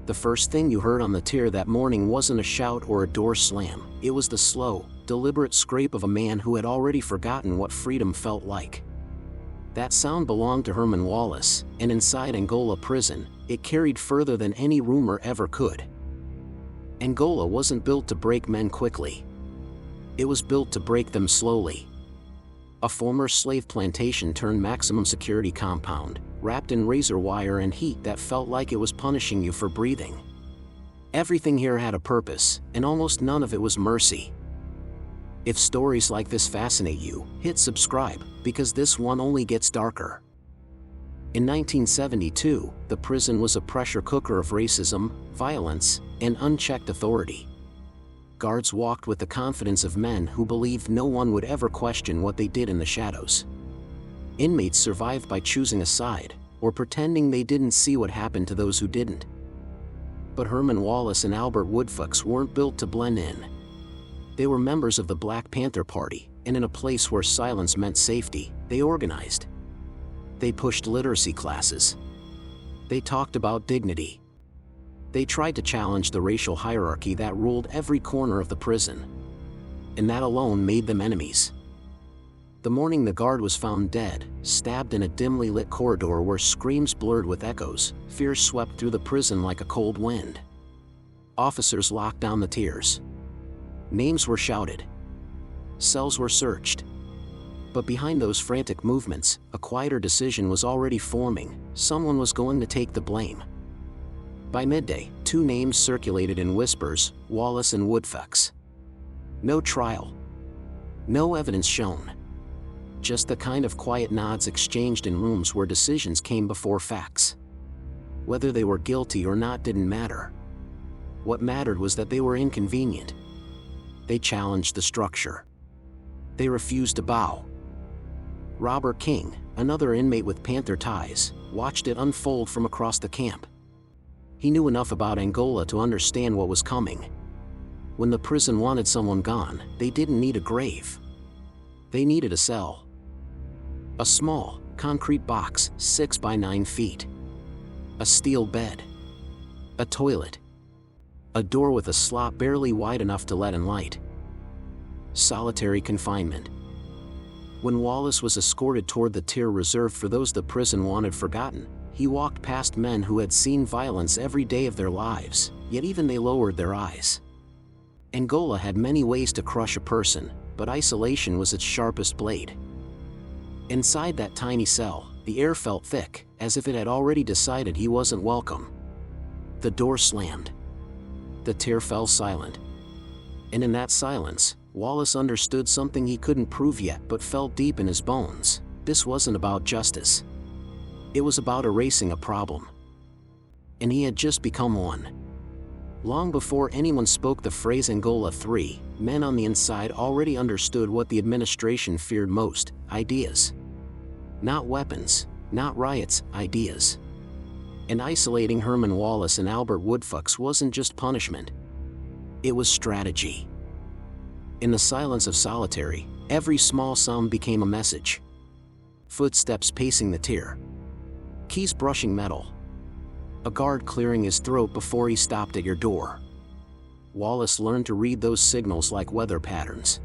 The first thing you heard on the tier that morning wasn't a shout or a door slam, it was the slow, deliberate scrape of a man who had already forgotten what freedom felt like. That sound belonged to Herman Wallace, and inside Angola prison, it carried further than any rumor ever could. Angola wasn't built to break men quickly. It was built to break them slowly. A former slave plantation turned maximum security compound, wrapped in razor wire and heat that felt like it was punishing you for breathing. Everything here had a purpose, and almost none of it was mercy. If stories like this fascinate you, hit subscribe, because this one only gets darker. In 1972, the prison was a pressure cooker of racism, violence, and unchecked authority. Guards walked with the confidence of men who believed no one would ever question what they did in the shadows. Inmates survived by choosing a side, or pretending they didn't see what happened to those who didn't. But Herman Wallace and Albert Woodfucks weren't built to blend in. They were members of the Black Panther Party, and in a place where silence meant safety, they organized. They pushed literacy classes. They talked about dignity. They tried to challenge the racial hierarchy that ruled every corner of the prison. And that alone made them enemies. The morning the guard was found dead, stabbed in a dimly lit corridor where screams blurred with echoes, fear swept through the prison like a cold wind. Officers locked down the tiers. Names were shouted. Cells were searched. But behind those frantic movements, a quieter decision was already forming. Someone was going to take the blame. By midday, two names circulated in whispers: Wallace and Woodfucks. No trial. No evidence shown. Just the kind of quiet nods exchanged in rooms where decisions came before facts. Whether they were guilty or not didn't matter. What mattered was that they were inconvenient. They challenged the structure. They refused to bow. Robert King, another inmate with Panther ties, watched it unfold from across the camp. He knew enough about Angola to understand what was coming. When the prison wanted someone gone, they didn't need a grave. They needed a cell. A small, concrete box, 6 by 9 feet. A steel bed. A toilet. A door with a slot barely wide enough to let in light. Solitary confinement. When Wallace was escorted toward the tier reserved for those the prison wanted forgotten, he walked past men who had seen violence every day of their lives, yet even they lowered their eyes. Angola had many ways to crush a person, but isolation was its sharpest blade. Inside that tiny cell, the air felt thick, as if it had already decided he wasn't welcome. The door slammed. The tier fell silent. And in that silence, Wallace understood something he couldn't prove yet but felt deep in his bones. This wasn't about justice. It was about erasing a problem. And he had just become one. Long before anyone spoke the phrase Angola 3, men on the inside already understood what the administration feared most: ideas. Not weapons, not riots, ideas. And isolating Herman Wallace and Albert Woodfucks wasn't just punishment. It was strategy. In the silence of solitary, every small sound became a message. Footsteps pacing the tier. Keys brushing metal. A guard clearing his throat before he stopped at your door. Wallace learned to read those signals like weather patterns.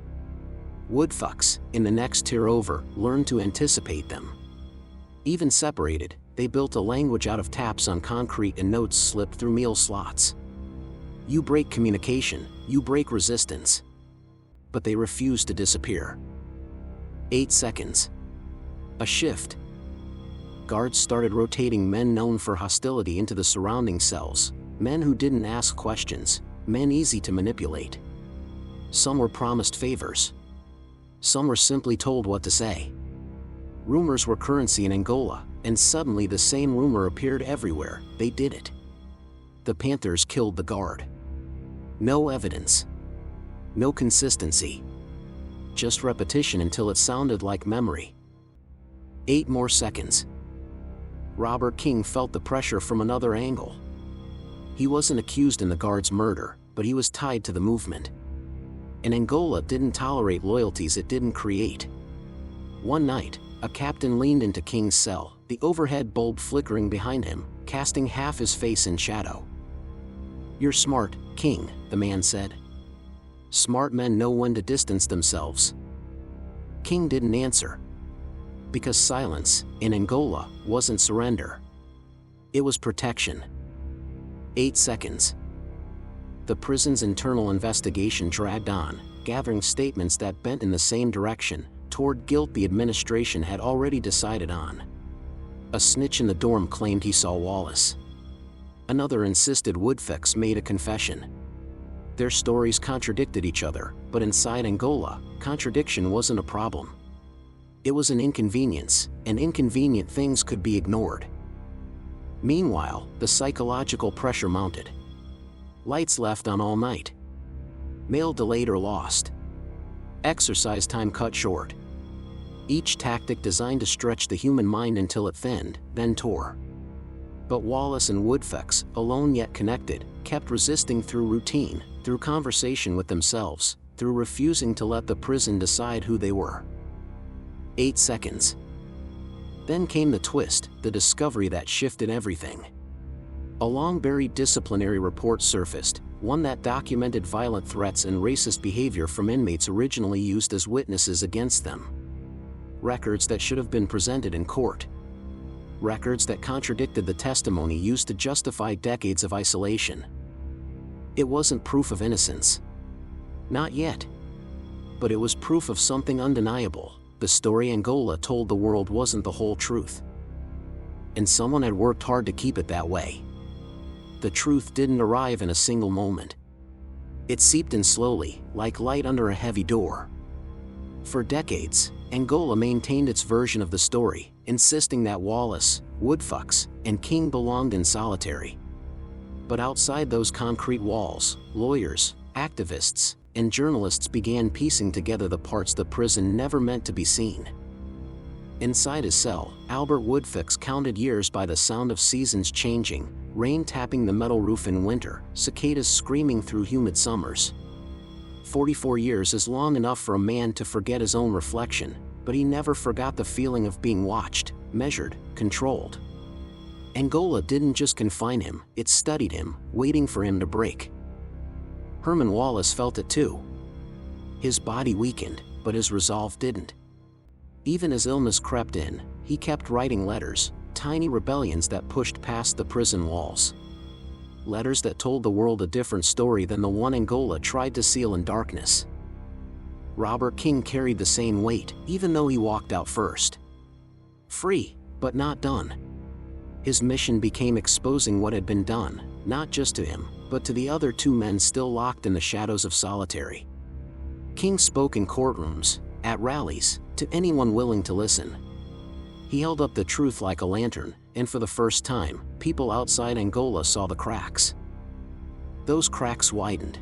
Woodfucks, in the next tier over, learned to anticipate them. Even separated, they built a language out of taps on concrete and notes slipped through meal slots. You break communication, you break resistance. But they refused to disappear. 8 seconds. A shift. Guards started rotating men known for hostility into the surrounding cells, men who didn't ask questions, men easy to manipulate. Some were promised favors. Some were simply told what to say. Rumors were currency in Angola, and suddenly the same rumor appeared everywhere: they did it. The Panthers killed the guard. No evidence. No consistency. Just repetition until it sounded like memory. 8 more seconds. Robert King felt the pressure from another angle. He wasn't accused in the guard's murder, but he was tied to the movement. And Angola didn't tolerate loyalties it didn't create. One night, a captain leaned into King's cell, the overhead bulb flickering behind him, casting half his face in shadow. "You're smart, King," the man said. "Smart men know when to distance themselves." King didn't answer. Because silence, in Angola, wasn't surrender. It was protection. 8 seconds. The prison's internal investigation dragged on, gathering statements that bent in the same direction, toward guilt the administration had already decided on. A snitch in the dorm claimed he saw Wallace. Another insisted Woodfix made a confession. Their stories contradicted each other, but inside Angola, contradiction wasn't a problem. It was an inconvenience, and inconvenient things could be ignored. Meanwhile, the psychological pressure mounted. Lights left on all night. Mail delayed or lost. Exercise time cut short. Each tactic designed to stretch the human mind until it thinned, then tore. But Wallace and Woodfix, alone yet connected, kept resisting through routine, through conversation with themselves, through refusing to let the prison decide who they were. 8 seconds. Then came the twist, the discovery that shifted everything. A long-buried disciplinary report surfaced, one that documented violent threats and racist behavior from inmates originally used as witnesses against them. Records that should have been presented in court. Records that contradicted the testimony used to justify decades of isolation. It wasn't proof of innocence. Not yet. But it was proof of something undeniable. The story Angola told the world wasn't the whole truth. And someone had worked hard to keep it that way. The truth didn't arrive in a single moment. It seeped in slowly, like light under a heavy door. For decades, Angola maintained its version of the story, insisting that Wallace, Woodfix, and King belonged in solitary. But outside those concrete walls, lawyers, activists, and journalists began piecing together the parts the prison never meant to be seen. Inside his cell, Albert Woodfix counted years by the sound of seasons changing, rain tapping the metal roof in winter, cicadas screaming through humid summers. 44 years is long enough for a man to forget his own reflection, but he never forgot the feeling of being watched, measured, controlled. Angola didn't just confine him, it studied him, waiting for him to break. Herman Wallace felt it too. His body weakened, but his resolve didn't. Even as illness crept in, he kept writing letters, tiny rebellions that pushed past the prison walls. Letters that told the world a different story than the one Angola tried to seal in darkness. Robert King carried the same weight, even though he walked out first. Free, but not done. His mission became exposing what had been done, not just to him, but to the other 2 men still locked in the shadows of solitary. King spoke in courtrooms, at rallies, to anyone willing to listen. He held up the truth like a lantern, and for the first time, people outside Angola saw the cracks. Those cracks widened.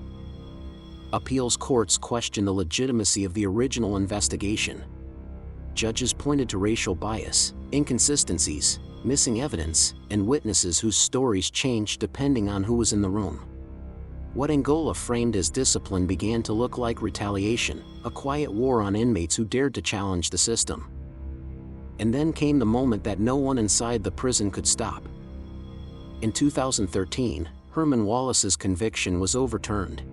Appeals courts questioned the legitimacy of the original investigation. Judges pointed to racial bias, inconsistencies, missing evidence, and witnesses whose stories changed depending on who was in the room. What Angola framed as discipline began to look like retaliation, a quiet war on inmates who dared to challenge the system. And then came the moment that no one inside the prison could stop. In 2013, Herman Wallace's conviction was overturned.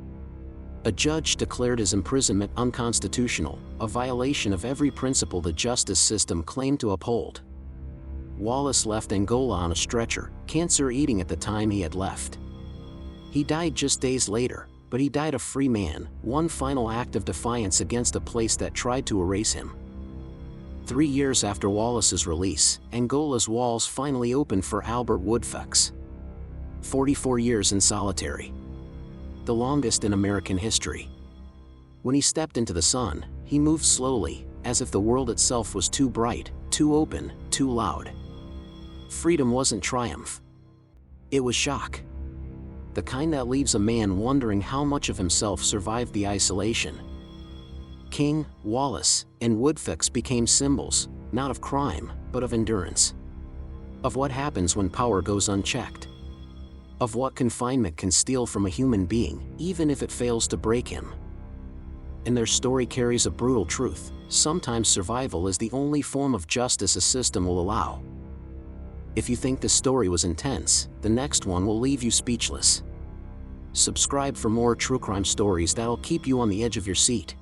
A judge declared his imprisonment unconstitutional, a violation of every principle the justice system claimed to uphold. Wallace left Angola on a stretcher, cancer eating at the time he had left. He died just days later, but he died a free man, one final act of defiance against a place that tried to erase him. 3 years after Wallace's release, Angola's walls finally opened for Albert Woodfix. 44 years in solitary. The longest in American history. When he stepped into the sun, he moved slowly, as if the world itself was too bright, too open, too loud. Freedom wasn't triumph. It was shock. The kind that leaves a man wondering how much of himself survived the isolation. King, Wallace, and Woodfix became symbols, not of crime, but of endurance. Of what happens when power goes unchecked. Of what confinement can steal from a human being, even if it fails to break him. And their story carries a brutal truth: sometimes survival is the only form of justice a system will allow. If you think the story was intense, the next one will leave you speechless. Subscribe for more true crime stories that'll keep you on the edge of your seat.